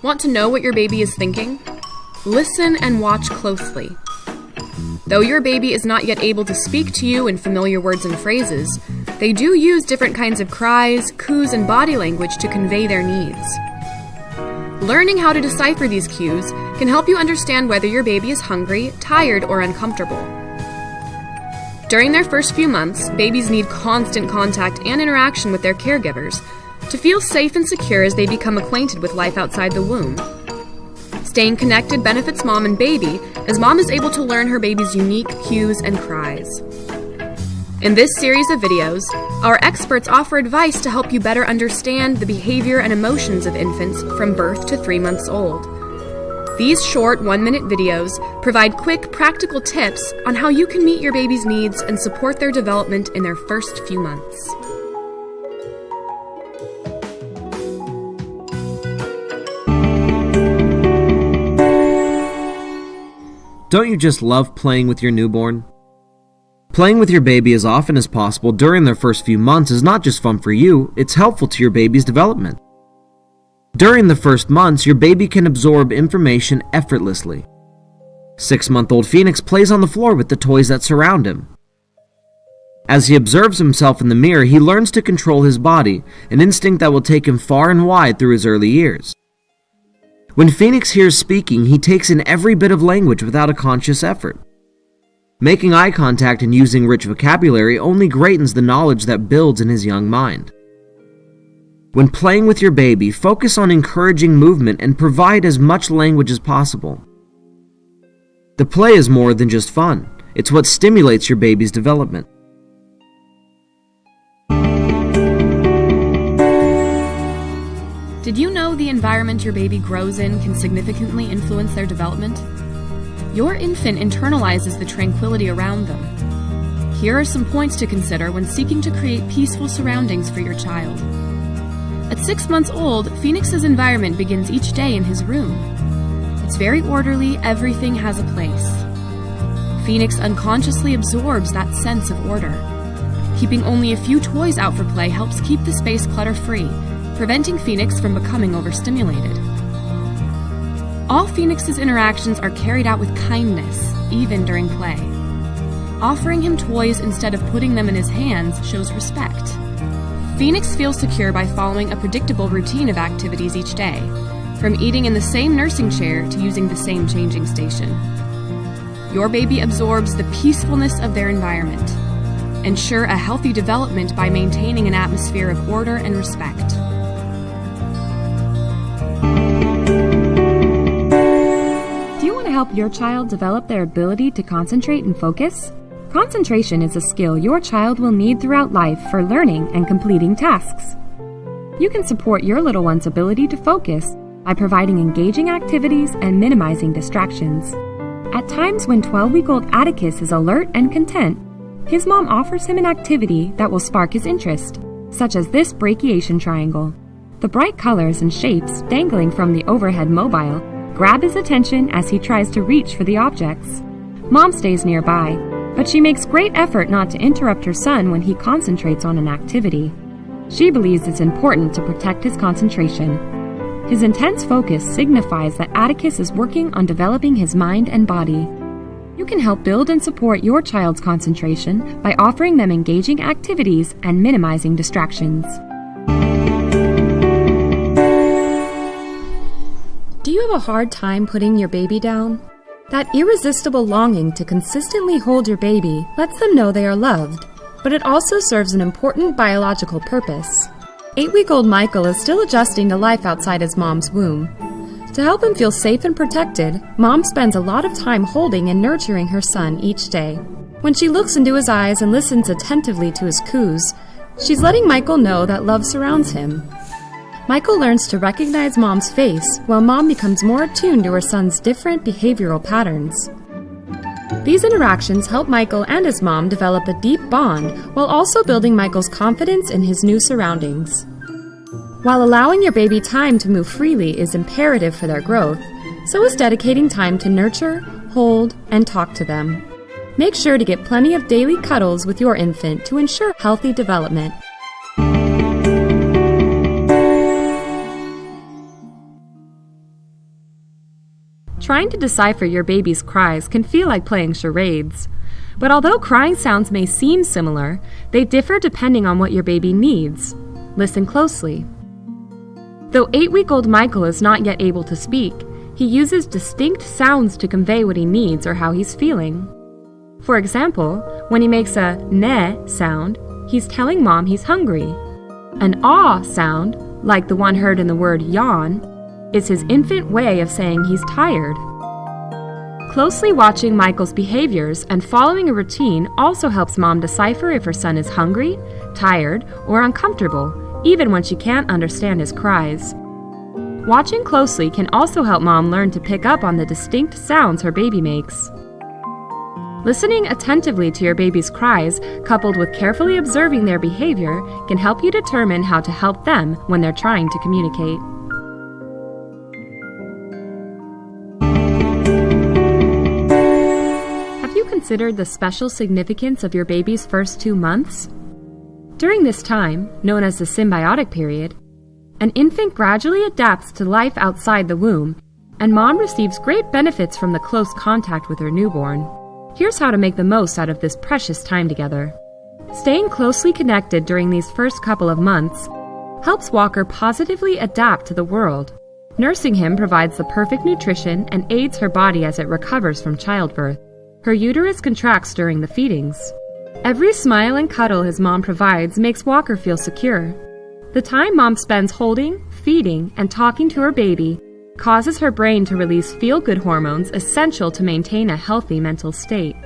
Want to know what your baby is thinking? Listen and watch closely. Though your baby is not yet able to speak to you in familiar words and phrases, they do use different kinds of cries, coos, and body language to convey their needs. Learning how to decipher these cues can help you understand whether your baby is hungry, tired, or uncomfortable. During their first few months, babies need constant contact and interaction with their caregivers to feel safe and secure as they become acquainted with life outside the womb. Staying connected benefits mom and baby, as mom is able to learn her baby's unique cues and cries. In this series of videos, our experts offer advice to help you better understand the behavior and emotions of infants from birth to 3 months old. These short 1-minute videos provide quick, practical tips on how you can meet your baby's needs and support their development in their first few months. Don't you just love playing with your newborn? Playing with your baby as often as possible during their first few months is not just fun for you, it's helpful to your baby's development. During the first months, your baby can absorb information effortlessly. 6-month-old Phoenix plays on the floor with the toys that surround him. As he observes himself in the mirror, he learns to control his body, an instinct that will take him far and wide through his early years. When Phoenix hears speaking, he takes in every bit of language without a conscious effort. Making eye contact and using rich vocabulary only greatens the knowledge that builds in his young mind. When playing with your baby, focus on encouraging movement and provide as much language as possible. The play is more than just fun. It's what stimulates your baby's development. Did you know the environment your baby grows in can significantly influence their development? Your infant internalizes the tranquility around them. Here are some points to consider when seeking to create peaceful surroundings for your child. At 6 months old, Phoenix's environment begins each day in his room. It's very orderly, everything has a place. Phoenix unconsciously absorbs that sense of order. Keeping only a few toys out for play helps keep the space clutter-free, preventing Phoenix from becoming overstimulated. All Phoenix's interactions are carried out with kindness, even during play. Offering him toys instead of putting them in his hands shows respect. Phoenix feels secure by following a predictable routine of activities each day, from eating in the same nursing chair to using the same changing station. Your baby absorbs the peacefulness of their environment. Ensure a healthy development by maintaining an atmosphere of order and respect. Do you want to help your child develop their ability to concentrate and focus? Concentration is a skill your child will need throughout life for learning and completing tasks. You can support your little one's ability to focus by providing engaging activities and minimizing distractions. At times when 12-week-old Atticus is alert and content, his mom offers him an activity that will spark his interest, such as this brachiation triangle. The bright colors and shapes dangling from the overhead mobile grab his attention as he tries to reach for the objects. Mom stays nearby, but she makes great effort not to interrupt her son when he concentrates on an activity. She believes it's important to protect his concentration. His intense focus signifies that Atticus is working on developing his mind and body. You can help build and support your child's concentration by offering them engaging activities and minimizing distractions. Do you have a hard time putting your baby down? That irresistible longing to consistently hold your baby lets them know they are loved, but it also serves an important biological purpose. 8-week-old Michael is still adjusting to life outside his mom's womb. To help him feel safe and protected, Mom spends a lot of time holding and nurturing her son each day. When she looks into his eyes and listens attentively to his coos, she's letting Michael know that love surrounds him. Michael learns to recognize Mom's face, while Mom becomes more attuned to her son's different behavioral patterns. These interactions help Michael and his mom develop a deep bond, while also building Michael's confidence in his new surroundings. While allowing your baby time to move freely is imperative for their growth, so is dedicating time to nurture, hold, and talk to them. Make sure to get plenty of daily cuddles with your infant to ensure healthy development. Trying to decipher your baby's cries can feel like playing charades. But although crying sounds may seem similar, they differ depending on what your baby needs. Listen closely. Though 8-week-old Michael is not yet able to speak, he uses distinct sounds to convey what he needs or how he's feeling. For example, when he makes a ne sound, he's telling mom he's hungry. An ah sound, like the one heard in the word yawn, is his infant way of saying he's tired. Closely watching Michael's behaviors and following a routine also helps mom decipher if her son is hungry, tired, or uncomfortable, even when she can't understand his cries. Watching closely can also help mom learn to pick up on the distinct sounds her baby makes. Listening attentively to your baby's cries, coupled with carefully observing their behavior, can help you determine how to help them when they're trying to communicate. Have you considered the special significance of your baby's first 2 months? During this time, known as the symbiotic period, an infant gradually adapts to life outside the womb, and mom receives great benefits from the close contact with her newborn. Here's how to make the most out of this precious time together. Staying closely connected during these first couple of months helps Walker positively adapt to the world. Nursing him provides the perfect nutrition and aids her body as it recovers from childbirth. Her uterus contracts during the feedings. Every smile and cuddle his mom provides makes Walker feel secure. The time mom spends holding, feeding, and talking to her baby causes her brain to release feel-good hormones essential to maintain a healthy mental state.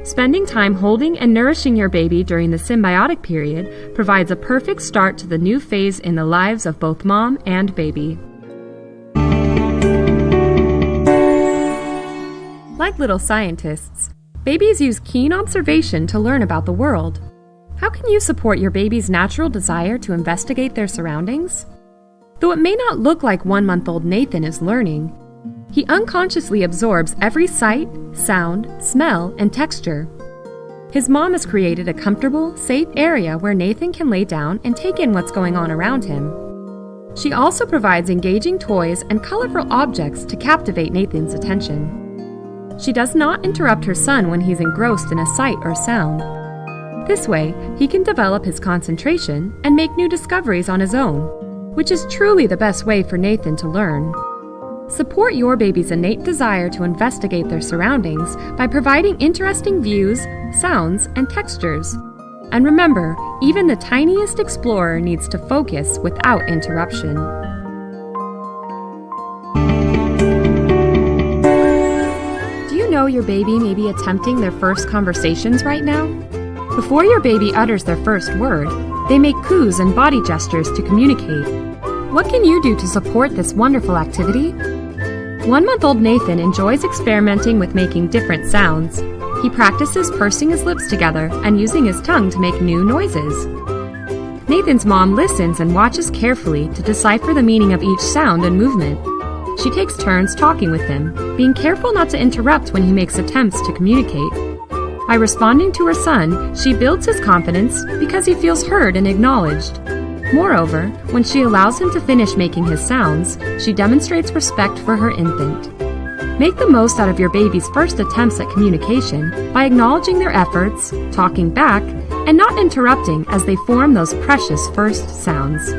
Spending time holding and nourishing your baby during the symbiotic period provides a perfect start to the new phase in the lives of both mom and baby. Like little scientists, babies use keen observation to learn about the world. How can you support your baby's natural desire to investigate their surroundings? Though it may not look like 1-month-old Nathan is learning, he unconsciously absorbs every sight, sound, smell, and texture. His mom has created a comfortable, safe area where Nathan can lay down and take in what's going on around him. She also provides engaging toys and colorful objects to captivate Nathan's attention. She does not interrupt her son when he's engrossed in a sight or sound. This way, he can develop his concentration and make new discoveries on his own, which is truly the best way for Nathan to learn. Support your baby's innate desire to investigate their surroundings by providing interesting views, sounds, and textures. And remember, even the tiniest explorer needs to focus without interruption. Do you know your baby may be attempting their first conversations right now? Before your baby utters their first word, they make coos and body gestures to communicate. What can you do to support this wonderful activity? 1-month-old Nathan enjoys experimenting with making different sounds. He practices pursing his lips together and using his tongue to make new noises. Nathan's mom listens and watches carefully to decipher the meaning of each sound and movement. She takes turns talking with him, being careful not to interrupt when he makes attempts to communicate. By responding to her son, she builds his confidence because he feels heard and acknowledged. Moreover, when she allows him to finish making his sounds, she demonstrates respect for her infant. Make the most out of your baby's first attempts at communication by acknowledging their efforts, talking back, and not interrupting as they form those precious first sounds.